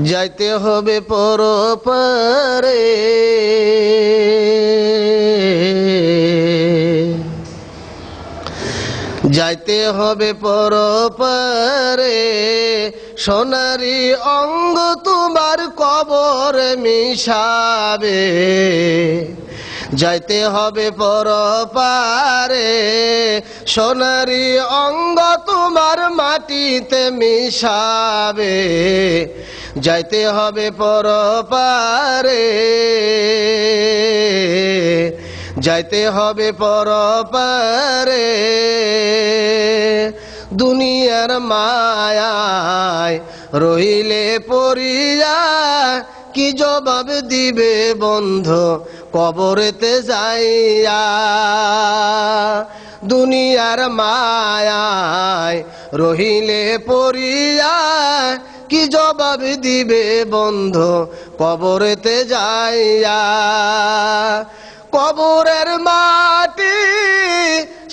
যাইতে হবে পরপারে যাইতে হবে পরপারে সোনারি অঙ্গ তোমার কবরে মিশাবে যাইতে হবে পরপারে সোনারি অঙ্গ তোমার মাটিতে মিশাবে যাইতে হবে পরপারে যাইতে হবে পরপারে দুনিয়ার মায়ায় রইলে পড়িয়া কি জবাব দিবে বন্ধু কবরেতে যাইয়া দুনিয়ার মায়ায় রহিলে পড়িয়া কি জবাব দিবে বন্ধু কবরেতে যাইয়া কবরের মাটি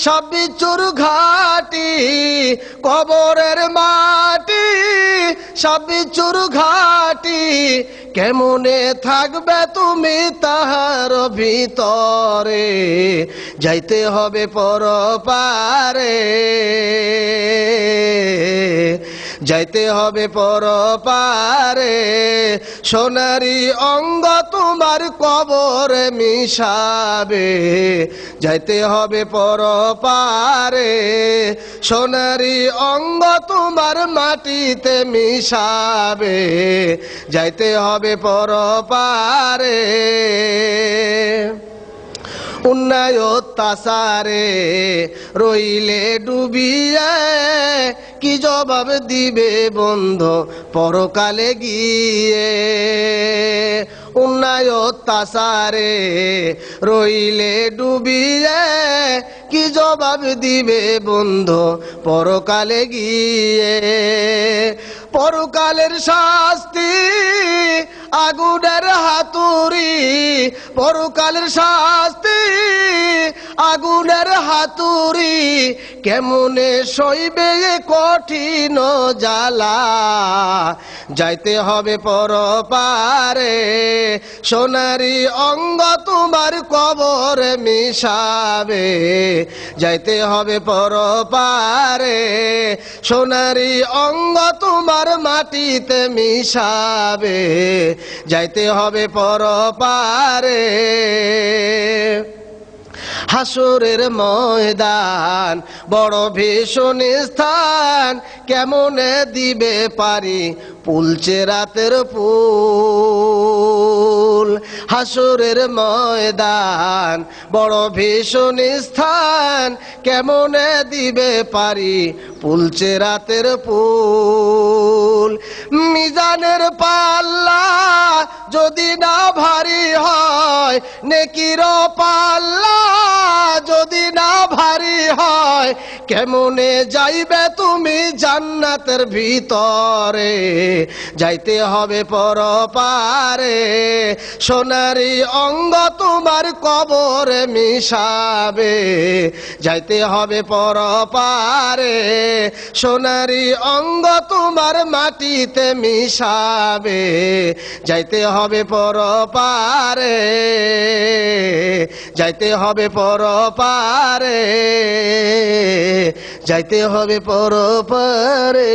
সব বিচুর ঘাটি কবরের মাটি সব বিচুর ঘাটি কেমনে থাকবে তুমি তাহার ভিতরে যাইতে হবে পরপারে যাইতে হবে পরপারে সোনারি অঙ্গ তোমার কবরে মিশাবে যাইতে হবে পরপারে সোনারি অঙ্গ তোমার মাটিতে মিশাবে যাইতে হবে পরপারে উন্নয় অত্যাচারে রইলে ডুবিয়ে কি জবাব দিবে বন্ধু পরকালে গিয়ে উন্নয় অত্যাচারে রইলে ডুবিয়ে কি জবাব দিবে বন্ধু পরকালে গিয়ে পরকালের শাস্তি আগুনের হাতুড়ি পরকালের শাস্তি আগুনের হাতুড়ি কেমনে সইবে কঠিন জ্বালা যাইতে হবে পরপারে সোনারি অঙ্গ তোমার কবরে মিশাবে যাইতে হবে পরপারে সোনারি অঙ্গ তোমার মাটিতে মিশাবে যাইতে হবে পরপারে হাসরের ময়দান বড় ভীষণ স্থান কেমনে দিবে পারি পুলছে রাতের ফুল হাসরের ময়দান বড় ভীষণ স্থান কেমনে দিবে পারি পুলছে রাতের ফুল মিজানের পাল্লা যদি না ভারী হয় নেকির পাল্লা যদি না ভারী হয় কেমনে যাইবে তুমি জান্নাতের ভিতরে যাইতে হবে পরপারে সোনারি অঙ্গ তোমার কবরে মিশাবে যাইতে হবে পরপারে সোনারি অঙ্গ তোমার মাটিতে মিশাবে যাইতে হবে পরপারে যাইতে হবে পরপারে যাইতে হবে পরপারে।